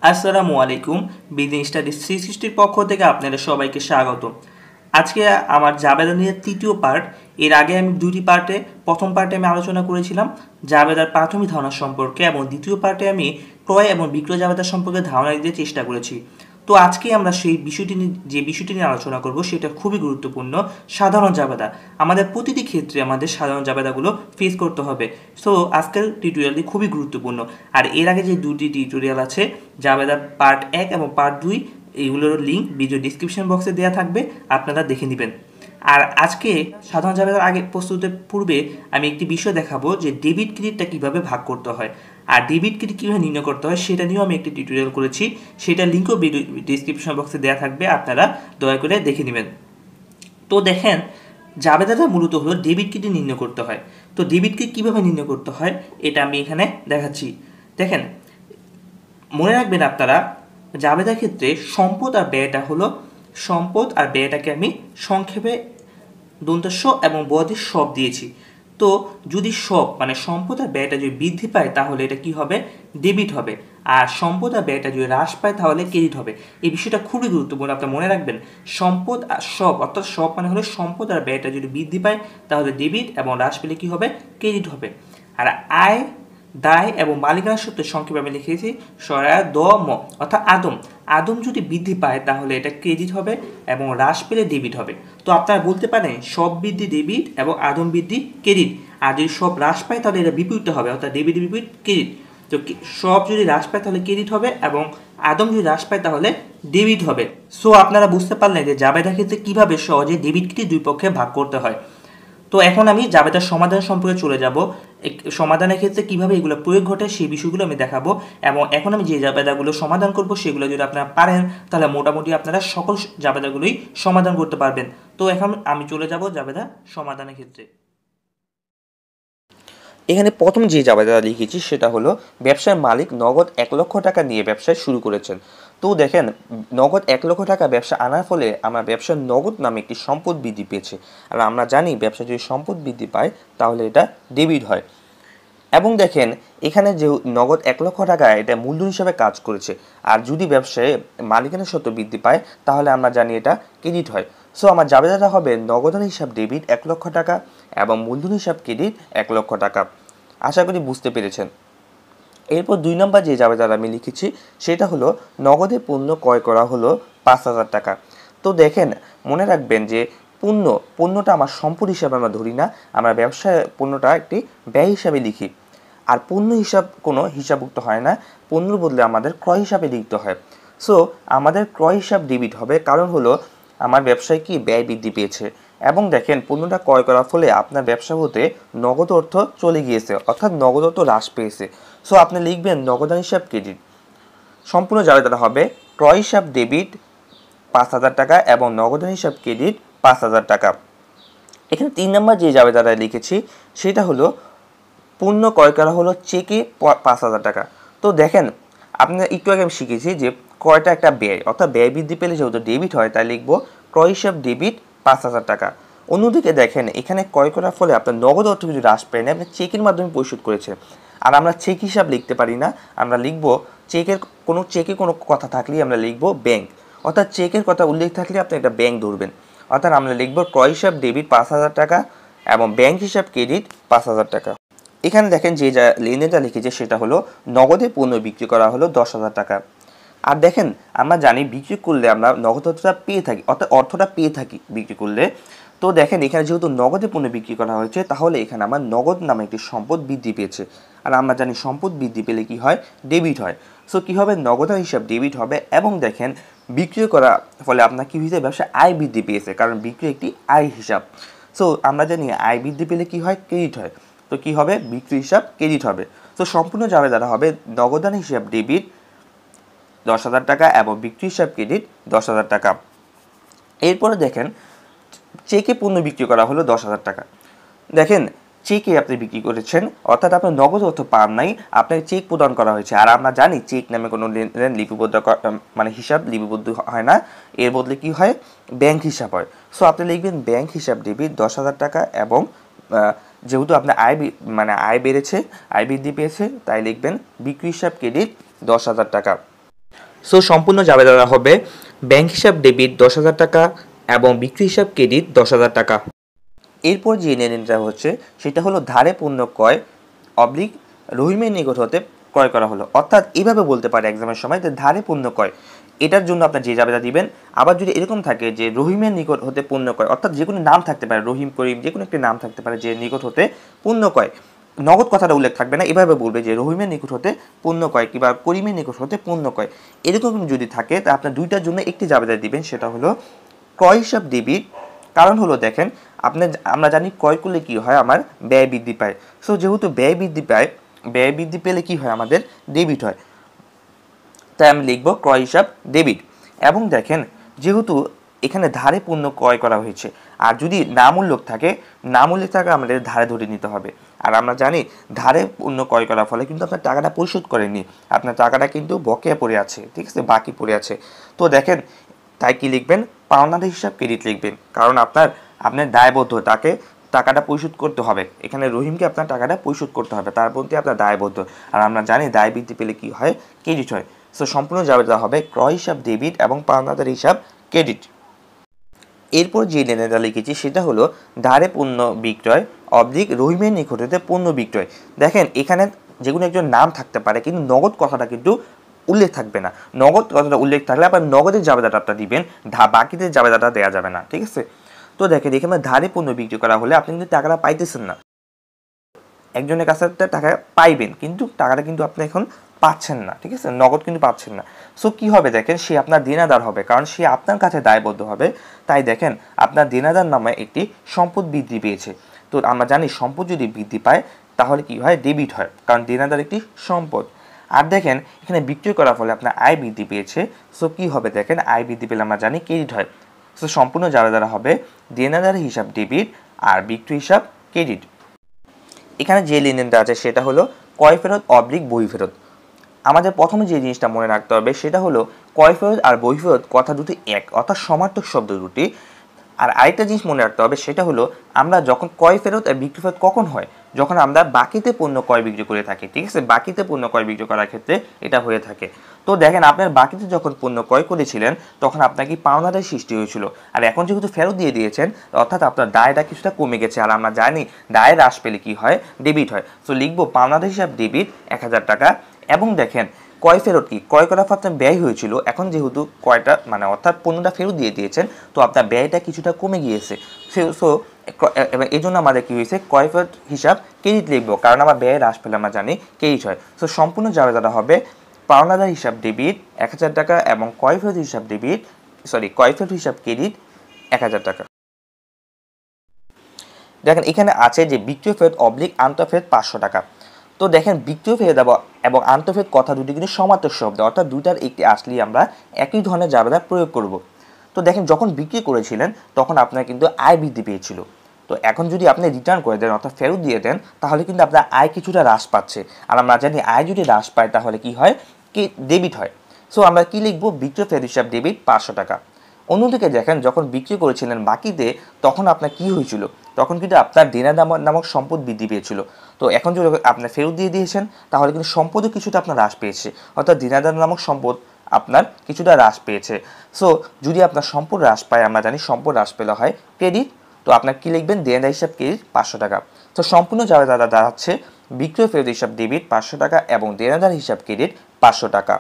আসসালামু আলাইকুম। বিদিন স্টাডি 360 পক্ষ থেকে আপনাদের সবাইকে স্বাগত। আজকে আমার জাবেদা নিয়ে তৃতীয় পার্ট। এর আগে আমি দুটি পার্টে, প্রথম পার্টে আমি আলোচনা করেছিলাম জাবেদার প্রাথমিক ধারণা সম্পর্কে, এবং দ্বিতীয় পার্টে আমি ক্রয় এবং বিক্রয় জাবেদা সম্পর্কে ধারণা দিতে চেষ্টা করেছি। তো আজকে আমরা সেই বিষয়টি নিয়ে আলোচনা করব, সেটা খুবই গুরুত্বপূর্ণ, সাধারণ জাবেদা। আমাদের প্রতিটি ক্ষেত্রে আমাদের সাধারণ জাবেদাগুলো ফেস করতে হবে। সো আজকের টিউটোরিয়ালটি খুবই গুরুত্বপূর্ণ। আর এর আগে যে দুটি টিউটোরিয়াল আছে, জাবেদার পার্ট 1 এবং পার্ট 2, এইগুলোর লিঙ্ক ভিডিও ডিসক্রিপশন বক্সে দেওয়া থাকবে, আপনারা দেখে নেবেন। আর আজকে সাধারণ জাবেদার আগে প্রস্তুতের পূর্বে আমি একটি বিষয় দেখাবো যে ডেবিট ক্রেডিটটা কীভাবে ভাগ করতে হয়, আর ডেবিট ক্রেডিট কীভাবে নির্ণয় করতে হয় সেটা নিয়েও আমি একটি টিউটোরিয়াল করেছি। সেটার লিঙ্কও ভিডিও ডিসক্রিপশন বক্সে দেওয়া থাকবে, আপনারা দয়া করে দেখে নেবেন। তো দেখেন, জাবেদাটা মূলত হলো ডেবিট ক্রেডিট নির্ণয় করতে হয়। তো ডেবিট ক্রেডিট কীভাবে নির্ণয় করতে হয় এটা আমি এখানে দেখাচ্ছি। দেখেন, মনে রাখবেন আপনারা, জাবেদার ক্ষেত্রে সম্পদ আর ব্যয়টাকে আমি সংক্ষেপে দন্তস্ব এবং বদের সব দিয়েছি। তো যদি সব মানে সম্পদ আর ব্যয়টা যদি বৃদ্ধি পায় তাহলে এটা কি হবে? ডেবিট হবে। আর সম্পদ আর ব্যয়টা যদি হ্রাস পায় তাহলে ক্রেডিট হবে। এই বিষয়টা খুবই গুরুত্বপূর্ণ, আপনারা মনে রাখবেন। সম্পদ আর সব, অর্থাৎ সব মানে হলো সম্পদ আর ব্যয়টা যদি বৃদ্ধি পায় তাহলে ডেবিট, এবং হ্রাস পেলে কি হবে? ক্রেডিট হবে। আর আয়, দায় এবং মালিকানা সূত্রের সংক্ষেপে আমি লিখেছি ম, অর্থাৎ আদম যদি বৃদ্ধি পায় তাহলে এটা ক্রেডিট হবে, এবং হ্রাস পেলে ডেবিট হবে। তো আপনারা বলতে পারেন সব বৃদ্ধি ডেবিট এবং আদম বৃদ্ধি ক্রেডিট। আর যদি সব হ্রাস পায় তাহলে এটা বিপরীতটা হবে, অর্থাৎ ডেবিট বিপরীত ক্রেডিট। তো সব যদি হ্রাস পায় তাহলে ক্রেডিট হবে, এবং আদম যদি হ্রাস পায় তাহলে ডেবিট হবে। সো আপনারা বুঝতে পারলেন যে জাবেদার ক্ষেত্রে কীভাবে সহজে ডেবিট ক্রেডিট দুই পক্ষে ভাগ করতে হয়। তো এখন আমি জাবেদার সমাধান সম্পর্কে চলে যাব। সমাধানের ক্ষেত্রে কিভাবে এগুলো প্রয়োগ ঘটে সেই বিষয়গুলো আমি দেখাবো, এবং এখন আমি যে জাবেদাগুলো সমাধান করব সেগুলো যদি আপনারা পারেন তাহলে মোটামুটি আপনারা সকল জাবেদাগুলোই সমাধান করতে পারবেন। তো এখন আমি চলে যাব জাবেদা সমাধানের ক্ষেত্রে। এখানে প্রথম যে জাবেদাটা লিখেছি সেটা হলো ব্যবসার মালিক নগদ 1,00,000 টাকা নিয়ে ব্যবসা শুরু করেছেন। তো দেখেন, নগদ 1,00,000 টাকা ব্যবসা আনার ফলে আমার ব্যবসার নগদ নামে একটি সম্পদ বৃদ্ধি পেয়েছে। আর আমরা জানি ব্যবসা যদি সম্পদ বৃদ্ধি পায় তাহলে এটা ডেবিট হয়। এবং দেখেন, এখানে যে নগদ 1,00,000 টাকা এটা মূলধন হিসাবে কাজ করেছে। আর যদি ব্যবসায় মালিকানা সত্ত্ব বৃদ্ধি পায় তাহলে আমরা জানি এটা ক্রেডিট হয়। সো আমার জাবেদাটা হবে নগদান হিসাব ডেবিট 1,00,000 টাকা এবং মূলধন হিসাব ক্রেডিট 1,00,000 টাকা। আশা করি বুঝতে পেরেছেন। এরপর 2 নম্বর যে জাবেদাটা আমি লিখেছি সেটা হলো নগদে পণ্য ক্রয় করা হলো 5,000 টাকা। তো দেখেন, মনে রাখবেন যে পণ্যটা আমার সম্পদ হিসাবে আমরা ধরি না, আমরা ব্যবসায় পণ্যটা একটি ব্যয় হিসাবে লিখি। আর পণ্য হিসাব কোনো হিসাবভুক্ত হয় না, পণ্যর বদলে আমাদের ক্রয় হিসাবে লিখতে হয়। সো আমাদের ক্রয় হিসাব ডেবিট হবে, কারণ হলো আমার ব্যবসায় কি ব্যয় বৃদ্ধি পেয়েছে। এবং দেখেন, পণ্যটা ক্রয় করার ফলে আপনার ব্যবসা হতে নগদ অর্থ চলে গিয়েছে, অর্থাৎ নগদ অর্থ হ্রাস পেয়েছে। সো আপনি লিখবেন নগদান হিসাব ক্রেডিট। সম্পূর্ণ জাবেদাটা হবে ক্রয় হিসাব ডেবিট 5,000 টাকা এবং নগদান হিসাব ক্রেডিট 5,000 টাকা। এখানে 3 নম্বর যে জাবেদাটা লিখেছি সেটা হলো পণ্য ক্রয় করা হলো চেকে 5,000 টাকা। তো দেখেন, আপনারা একটু আগে আমি শিখেছি যে ক্রয়টা একটা ব্যয়, অর্থাৎ ব্যয় বৃদ্ধি পেলে যেহেতু ডেবিট হয় তাই লিখবো ক্রয় হিসাব ডেবিট 5,000 টাকা। অন্যদিকে দেখেন, এখানে ক্রয় করার ফলে আপনার নগদ অর্থ কিছু হ্রাস পায় না, আপনি চেকের মাধ্যমে পরিশোধ করেছেন। আর আমরা চেক হিসাব লিখতে পারি না, আমরা লিখবো চেকে কোনো কথা থাকলেই আমরা লিখবো ব্যাংক, অর্থাৎ চেকের কথা উল্লেখ থাকলে আপনি একটা ব্যাংক ধরবেন। অর্থাৎ আমরা লিখবো ক্রয় হিসাব ডেবিট 5,000 টাকা এবং ব্যাংক হিসাব ক্রেডিট 5,000 টাকা। এখানে দেখেন যে লেনদেনটা লিখেছে সেটা হলো নগদে পণ্য বিক্রি করা হলো 10,000 টাকা। আর দেখেন, আমরা জানি বিক্রি করলে আমরা নগদ অর্থটা পেয়ে থাকি, অর্থাৎ অর্থটা পেয়ে থাকি বিক্রি করলে। তো দেখেন, এখানে যেহেতু নগদে পণ্য বিক্রি করা হয়েছে তাহলে এখানে আমার নগদ নামে একটি সম্পদ বৃদ্ধি পেয়েছে। আর আমরা জানি সম্পদ বৃদ্ধি পেলে কি হয়? ডেবিট হয়। সো কী হবে? নগদান হিসাব ডেবিট হবে। এবং দেখেন, বিক্রি করার ফলে আপনার কী হয়েছে? ব্যবসায় আয় বৃদ্ধি পেয়েছে, কারণ বিক্রি একটি আয় হিসাব। সো আমরা জানি আয় বৃদ্ধি পেলে কি হয়? ক্রেডিট হয়। তো কী হবে? বিক্রি হিসাব ক্রেডিট হবে। তো সম্পূর্ণ জাবেদাটা হবে নগদান হিসাব ডেবিট 10,000 টাকা এবং বিক্রি হিসাব ক্রেডিট 10,000 টাকা। এরপরে দেখেন, চেকে পণ্য বিক্রি করা হলো 10,000 টাকা। দেখেন, চেকে আপনি বিক্রি করেছেন, অর্থাৎ আপনার নগদ অর্থ পান নাই, আপনাকে চেক প্রদান করা হয়েছে। আর আমরা জানি চেক নামে কোনো লেনদেন লিপিবদ্ধ মানে হিসাব লিপিবদ্ধ হয় না, এর বদলে কি হয়? ব্যাংক হিসাব হয়। সো আপনি লিখবেন ব্যাংক হিসাব ডেবিট 10,000 টাকা এবং যেহেতু আপনার আয় বেড়েছে, আয় বৃদ্ধি পেয়েছে, তাই লিখবেন বিক্রি হিসাব ক্রেডিট 10,000 টাকা। সো সম্পূর্ণ জাবেদাটা হবে ব্যাংক হিসাব ডেবিট 10,000 টাকা এবং বিক্রি হিসাব ক্রেডিট 10,000 টাকা। এরপর যে লেনদেনটা হচ্ছে সেটা হলো ধারে পণ্য ক্রয় অবলিক রহিমের নিকট হতে ক্রয় করা হলো। অর্থাৎ এইভাবে বলতে পারে এক্সামের সময় যে ধারে পণ্য ক্রয়, এটার জন্য আপনার যে জাবেদা দিবেন। আবার যদি এরকম থাকে যে রহিমের নিকট হতে পণ্য ক্রয়, অর্থাৎ যে কোনো নাম থাকতে পারে, রহিম করিম যে কোনো একটি নাম থাকতে পারে, যে নিকট হতে পণ্য ক্রয়, নগদ কথাটা উল্লেখ থাকবে না, এভাবে বলবে যে রহিমের নিকট হতে পণ্য ক্রয় কিংবা করিমের নিকট হতে পণ্য ক্রয়। এরকম যদি থাকে তা আপনার দুইটার জন্য একটি জাবেদা দিবেন, সেটা হলো ক্রয় হিসাব ডেবিট। কারণ হলো দেখেন আমরা জানি ক্রয় করলে কি হয়, আমার ব্যয় বৃদ্ধি পায়। সো যেহেতু ব্যয় বৃদ্ধি পায়, ব্যয় বৃদ্ধি পেলে কি হয়, আমাদের ডেবিট হয়, তাই আমি লিখব ক্রয় হিসাব ডেবিট। এবং দেখেন যেহেতু এখানে ধারে পণ্য ক্রয় করা হয়েছে, আর যদি নাম উল্লেখ থাকে, নাম উল্লেখ থাকে আমাদের ধারে ধরে নিতে হবে। আর আমরা জানি ধারে পণ্য ক্রয় করার ফলে কিন্তু আপনার টাকাটা পরিশোধ করেননি, আপনার টাকাটা কিন্তু বকেয়া পড়ে আছে, ঠিক আছে, বাকি পড়ে আছে। তো দেখেন তাই কি লিখবেন, পাওনাদার হিসাব ক্রেডিট লিখবেন, কারণ আপনার দায়বদ্ধ, তাকে টাকাটা পরিশোধ করতে হবে। এখানে রহিমকে আপনার টাকাটা পরিশোধ করতে হবে, তার প্রতি আপনার দায়বদ্ধ। আর আমরা জানি দায় বৃদ্ধি পেলে কি হয়, ক্রেডিট হয়। সো সম্পূর্ণ জাবেদা হবে ক্রয় হিসাব ডেবিট এবং পাওনাদার হিসাব ক্রেডিট। এরপর যে লেনদেনটা লিখেছি সেটা হলো ধারে পণ্য বিক্রয় অবলিক রহিমের নিকট হতে পণ্য বিক্রয়। দেখেন এখানে যে কোনো একজন নাম থাকতে পারে, কিন্তু নগদ কথাটা কিন্তু উল্লেখ থাকবে না। নগদ কথাটা উল্লেখ থাকলে আবার নগদের জাবেদাটা আপনার দিবেন, বাকিদের জাবেদাটা দেওয়া যাবে না, ঠিক আছে। তো দেখেন এখানে ধারে পণ্য বিক্রি করা হলে আপনি কিন্তু টাকাটা পাইতেছেন না, একজনের কাছে টাকা পাইবেন, কিন্তু টাকাটা কিন্তু আপনি এখন পাচ্ছেন না, ঠিক আছে, নগদ কিন্তু পাচ্ছেন না। সো কি হবে দেখেন, সে আপনার দেনাদার হবে, কারণ সে আপনার কাছে দায়বদ্ধ হবে। তাই দেখেন আপনার দেনাদার নামে একটি সম্পদ বৃদ্ধি পেয়েছে। তো আমরা জানি সম্পদ যদি বৃদ্ধি পায় তাহলে কি হয়, ডেবিট হয়, কারণ দেনাদার একটি সম্পদ। আর দেখেন এখানে বিক্রয় করার ফলে আপনার আয় বৃদ্ধি পেয়েছে। সো কি হবে দেখেন, আয় বৃদ্ধি পেলে আমরা জানি ক্রেডিট হয়। সো সম্পূর্ণ জাবেদারা হবে দেনাদার হিসাব ডেবিট আর বিক্রি হিসাব ক্রেডিট। এখানে যে লেনদেনটা আছে সেটা হলো ক্রয় ফেরত অবলিক বই ফেরত। আমাদের প্রথমে যে জিনিসটা মনে রাখতে হবে সেটা হলো ক্রয় ফেরত আর বই ফেরত কথা দুটি এক, অর্থাৎ সমার্থক শব্দ দুটি। আর আরেকটা জিনিস মনে রাখতে হবে সেটা হলো আমরা যখন ক্রয় ফেরত আর বিক্রি ফেরত কখন হয়, যখন আমরা বাকিতে পণ্য ক্রয় বিক্রি করে থাকি, ঠিক আছে, বাকিতে পণ্য ক্রয় বিক্রি করার ক্ষেত্রে এটা হয়ে থাকে। তো দেখেন আপনার বাকিতে যখন পণ্য ক্রয় করেছিলেন তখন আপনার কি পাওনাদার সৃষ্টি হয়েছিল, আর এখন যেহেতু ফেরত দিয়ে দিয়েছেন অর্থাৎ আপনার দায়টা কিছুটা কমে গেছে। আর আমরা জানি দায় হ্রাস পেলে কি হয়, ডেবিট হয়। সো লিখবো পাওনাদার হিসাব ডেবিট 1,000 টাকা। এবং দেখেন ক্রয় ফেরত কি, ক্রয় করার পর আপনার ব্যয় হয়েছিল, এখন যেহেতু ক্রয়টা অর্থাৎ পণ্যটা ফেরত দিয়ে দিয়েছেন তো আপনার ব্যয়টা কিছুটা কমে গিয়েছে। সো এই জন্য আমাদের কি হয়েছে, ক্রয় ফেরত হিসাব ক্রেডিট লিখবো, কারণ আমার ব্যয় হ্রাস পেলে আমরা জানি ক্রেডিট হয়। সো সম্পূর্ণ জাবেদাটা হবে পাওনাদার হিসাব ডেবিট 1,000 টাকা এবং ক্রয় ফেরত হিসাব ক্রয় ফেরত হিসাব ক্রেডিট 1,000 টাকা। দেখেন এখানে আছে যে বিক্রয় ফেরত অবলিক আন্তঃফেরত 500 টাকা। তো দেখেন বিক্রয় ফেরত এবং আন্তঃফেরত কথা দুটি কিন্তু সমার্থক শব্দ, অর্থাৎ দুইটার একটি আসলেই আমরা একই ধরনের জাবেদা প্রয়োগ করব। তো দেখেন যখন বিক্রি করেছিলেন তখন আপনার কিন্তু আয় বৃদ্ধি পেয়েছিল। তো এখন যদি আপনি রিটার্ন করে দেন অর্থাৎ ফেরত দিয়ে দেন তাহলে কিন্তু আপনার আয় কিছুটা হ্রাস পাচ্ছে। আর আমরা জানি আয় যদি হ্রাস পায় তাহলে কি হয়, কি ডেবিট হয়। সো আমরা কি লিখবো, বিক্রয় ফেরত হিসাব ডেবিট 500 টাকা। অন্যদিকে দেখেন যখন বিক্রি করেছিলেন বাকিতে তখন আপনার কি হয়েছিল, তখন কিন্তু আপনার দেনাদার নামক সম্পদ বৃদ্ধি পেয়েছিল। তো এখন যদি আপনি ফেরত দিয়ে দিয়েছেন তাহলে কিন্তু সম্পদও কিছুটা আপনার হ্রাস পেয়েছে, অর্থাৎ দেনাদার নামক সম্পদ আপনার কিছুটা হ্রাস পেয়েছে। সো যদি আপনার সম্পদ হ্রাস পায়, আমরা জানি সম্পদ হ্রাস পেলে হয় ক্রেডিট, তো আপনার কি লিখবেন, দেনাদার হিসাব ক্রেডিট 500 টাকা। তো সম্পূর্ণ জাবেদা দাঁড়াচ্ছে বিক্রয় ফেরত হিসাব ডেবিট 500 টাকা এবং দেনাদার হিসাব ক্রেডিট 500 টাকা।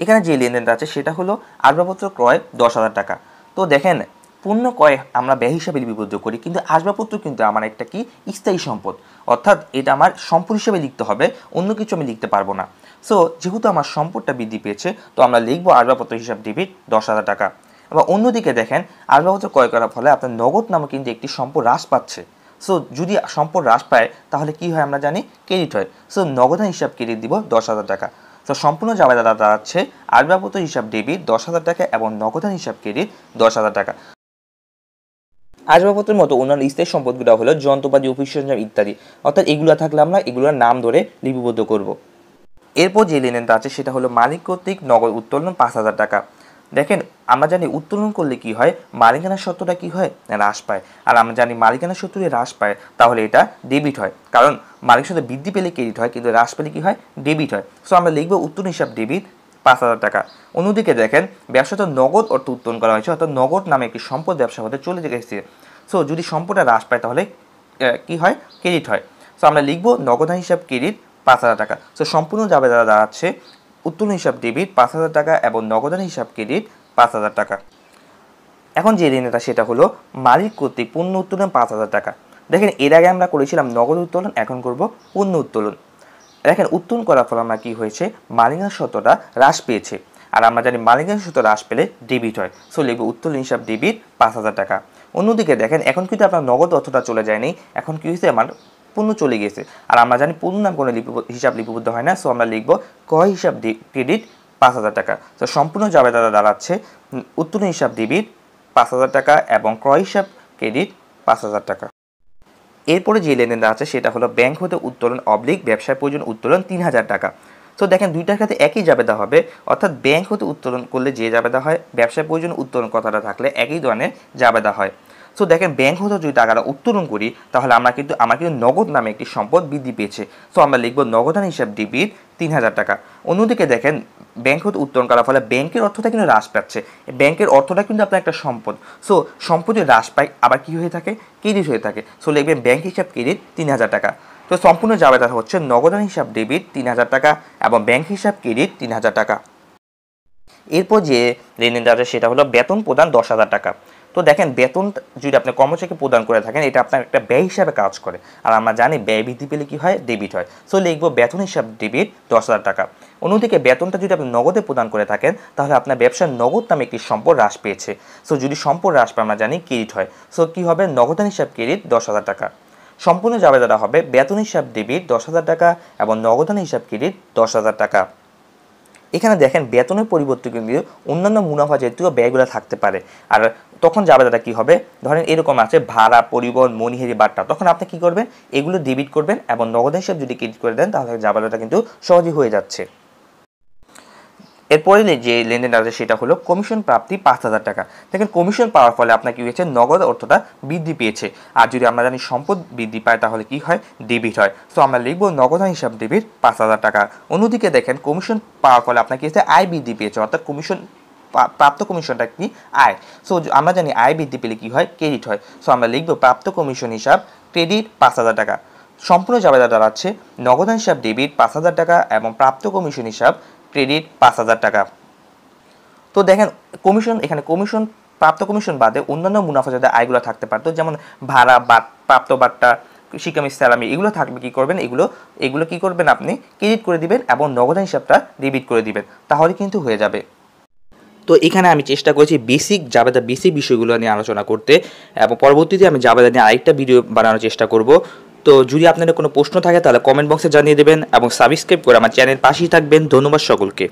এখানে যে লেনদেনটা আছে সেটা হলো আসবাবপত্র ক্রয় 10,000 টাকা। তো দেখেন পণ্য ক্রয় আমরা ব্যয় হিসাবে লিপিবদ্ধ করি, কিন্তু আসবাবপত্র কিন্তু আমার একটা কি স্থায়ী সম্পদ, অর্থাৎ এটা আমার সম্পদ হিসেবে লিখতে হবে, অন্য কিছু আমি লিখতে পারবো না। সো যেহেতু আমার সম্পদটা বৃদ্ধি পেয়েছে তো আমরা লিখবো আসবাবপত্র হিসাব ডেবিট 10,000 টাকা। এবং অন্যদিকে দেখেন আসবাবপত্র ক্রয় করার ফলে আপনার নগদ নামে কিন্তু একটি সম্পদ হ্রাস পাচ্ছে। সো যদি সম্পদ হ্রাস পায় তাহলে কি হয়, আমরা জানি ক্রেডিট হয়। সো নগদান হিসাব ক্রেডিট দিব 10,000 টাকা। তো সম্পূর্ণ জাবেদা দাঁড়াচ্ছে আসবাবপত্র হিসাব ডেবিট 10,000 টাকা এবং নগদান হিসাব ক্রেডিট 10,000 টাকা। আসবাবপত্রের মতো অন্যান্য স্থায়ী সম্পদগুলো হলো যন্ত্রপাতি, অফিস সরঞ্জাম ইত্যাদি, অর্থাৎ এগুলো থাকলে আমরা এগুলোর নাম ধরে লিপিবদ্ধ করব। এরপর যে লেনদেনটা আছে সেটা হলো মালিক কর্তৃক নগদ উত্তোলন 5,000 টাকা। দেখেন আমরা জানি উত্তোলন করলে কি হয়, মালিকানা সত্ত্বটা কি হয়, হ্রাস পায়। আর আমরা জানি মালিকানা সত্ত্ব হ্রাস পায় তাহলে এটা ডেবিট হয়, কারণ মালিক সত্ত্ব বৃদ্ধি পেলে ক্রেডিট হয় কিন্তু হ্রাস পেলে কি হয়, ডেবিট হয়। সো আমরা লিখবো উত্তোলন হিসাব ডেবিট 5,000 টাকা। অন্যদিকে দেখেন ব্যবসাতে নগদ অর্থ উত্তোলন করা হয়েছে, অর্থাৎ নগদ নামে একটি সম্পদ ব্যবসা হতে চলে গেছে। সো যদি সম্পদটা হ্রাস পায় তাহলে কি হয়, ক্রেডিট হয়। সো আমরা লিখবো নগদান হিসাব ক্রেডিট 5,000 টাকা। সো সম্পূর্ণ যাবে দ্বারা দাঁড়াচ্ছে উত্তোলন হিসাব ডেবিট 5,000 টাকা এবং নগদান হিসাব ক্রেডিট 5,000 টাকা। এখন যে ঋণটা সেটা হলো মালিক কর্তৃক পণ্য উত্তোলন 5,000 টাকা। দেখেন এর আগে আমরা করেছিলাম নগদ উত্তোলন, এখন করব পণ্য উত্তোলন। দেখেন উত্তোলন করার ফলে আমরা কি হয়েছে, মালিকানা সত্যটা হ্রাস পেয়েছে, আর আমরা জানি মালিকানা সত্ত্ব হ্রাস পেলে ডেবিট হয়। সো লিখব উত্তোলন হিসাব ডেবিট 5,000 টাকা। অন্যদিকে দেখেন এখন কিন্তু আপনার নগদ অর্থটা চলে যায়নি, এখন কি হয়েছে, আমার পণ্য চলে গেছে, আর আমরা জানি পণ্য নাম কোনো হিসাব লিপিবদ্ধ হয় না। সো আমরা লিখব ক্রয় হিসাব ক্রেডিট 5,000 টাকা। তো সম্পূর্ণ যাবে দাঁড়াচ্ছে উত্তোলন হিসাব ডেবিট 5,000 টাকা এবং ক্রয় হিসাব ক্রেডিট 5,000 টাকা। এরপরে যে লেনদেনটা আছে সেটা হলো ব্যাংক হতে উত্তোলন অবলিক ব্যবসায় প্রয়োজন উত্তোলন 3,000 টাকা। তো দেখেন দুইটার ক্ষেত্রে একই জাবেদা হবে, অর্থাৎ ব্যাংক হতে উত্তোলন করলে যে জাবেদা হয়, ব্যবসায় প্রয়োজন উত্তোলন কথাটা থাকলে একই ধরনের জাবেদা হয়। সো দেখেন ব্যাংক হতে যদি টাকাটা উত্তোলন করি তাহলে আমার কিন্তু নগদ নামে একটি সম্পদ বৃদ্ধি পেয়েছে। সো আমরা লিখব নগদান হিসাব ডেবিট 3,000 টাকা। অন্যদিকে দেখেন ব্যাংক হতে উত্তোলন করার ফলে ব্যাংকের অর্থটা কিন্তু হ্রাস পাচ্ছে, ব্যাংকের অর্থটা কিন্তু আপনার একটা সম্পদ। সো সম্পদ হ্রাস পায় আবার কি হয়ে থাকে, ক্রেডিট হয়ে থাকে। সো লিখবেন ব্যাংক হিসাব ক্রেডিট 3,000 টাকা। তো সম্পূর্ণ জাবেদা হচ্ছে নগদান হিসাব ডেবিট 3,000 টাকা এবং ব্যাংক হিসাব ক্রেডিট 3,000 টাকা। এরপর যে লেনদেনটা আছে সেটা হলো বেতন প্রদান 10,000 টাকা। তো দেখেন বেতন যদি আপনি কর্মচারীকে প্রদান করে থাকেন এটা আপনার একটা ব্যয় হিসাবে কাজ করে, আর আমরা জানি ব্যয় বৃদ্ধি পেলে কি হয়, ডেবিট হয়। সো লিখবো বেতন হিসাব ডেবিট 10,000 টাকা। অন্যদিকে বেতনটা যদি আপনি নগদে প্রদান করে থাকেন তাহলে আপনার ব্যবসার নগদ নামে একটি সম্পদ হ্রাস পেয়েছে। সো যদি সম্পদ হ্রাস পায় আমরা জানি ক্রেডিট হয়। সো কি হবে, নগদান হিসাব ক্রেডিট 10,000 টাকা। সম্পূর্ণ জাবেদাটা হবে বেতন হিসাব ডেবিট 10,000 টাকা এবং নগদান হিসাব ক্রেডিট 10,000 টাকা। এখানে দেখেন বেতনের পরিবর্তে কিন্তু অন্যান্য মুনাফা জাতীয় ব্যয়গুলো থাকতে পারে, আর তখন জাবেদাটা কি হবে, ধরেন এরকম আছে ভাড়া, পরিবহন, মনিহারি, বাট্টা, তখন আপনি কি করবেন, এগুলো ডেবিট করবেন এবং নগদ হিসাব যদি ক্রেডিট করে দেন তাহলে জাবেদাটা কিন্তু সহজেই হয়ে যাচ্ছে। এরপরে যে লেনদেনটা আছে সেটা হলো কমিশন প্রাপ্তি 5,000 টাকা। দেখেন কমিশন পাওয়ার ফলে আপনার কি হয়েছে, নগদ অর্থটা বৃদ্ধি পেয়েছে, আর যদি আমরা জানি সম্পদ বৃদ্ধি পায় তাহলে কি হয়, ডেবিট হয়। সো আমরা লিখবো নগদান হিসাব ডেবিট 5,000 টাকা। অন্যদিকে দেখেন কমিশন পাওয়ার ফলে আপনার কি হয়েছে, আয় বৃদ্ধি পেয়েছে, অর্থাৎ কমিশন প্রাপ্ত কমিশনটা কি, আয়। সো আমরা জানি আয় বৃদ্ধি পেলে কি হয়, ক্রেডিট হয়। সো আমরা লিখবো প্রাপ্ত কমিশন হিসাব ক্রেডিট 5,000 টাকা। সম্পূর্ণ জাবেদা দাঁড়াচ্ছে নগদান হিসাব ডেবিট 5,000 টাকা এবং প্রাপ্ত কমিশন হিসাব ক্রেডিট 5,000 টাকা। তো দেখেন কমিশন, এখানে কমিশন প্রাপ্ত কমিশন বাদে অন্যান্য মুনাফা যাতে আয়গুলো থাকতে পারতো, যেমন ভাড়া, প্রাপ্ত বাট্টা, শিকামি, স্যালামি, এগুলো থাকবে, কি করবেন, এগুলো কি করবেন, আপনি ক্রেডিট করে দিবেন এবং নগদান হিসাবটা ডেবিট করে দিবেন, তাহলে কিন্তু হয়ে যাবে। তো এখানে আমি চেষ্টা করেছি বেসিক জাবেদা বিষয়গুলো নিয়ে আলোচনা করতে, এবং পরবর্তীতে আমি জাবেদা নিয়ে আরেকটা ভিডিও বানানোর চেষ্টা করব। তো যদি আপনাদের কোনো প্রশ্ন থাকে তাহলে কমেন্ট বক্সে জানিয়ে দেবেন এবং সাবস্ক্রাইব করে আমার চ্যানেল পাশেই থাকবেন। ধন্যবাদ সকলকে।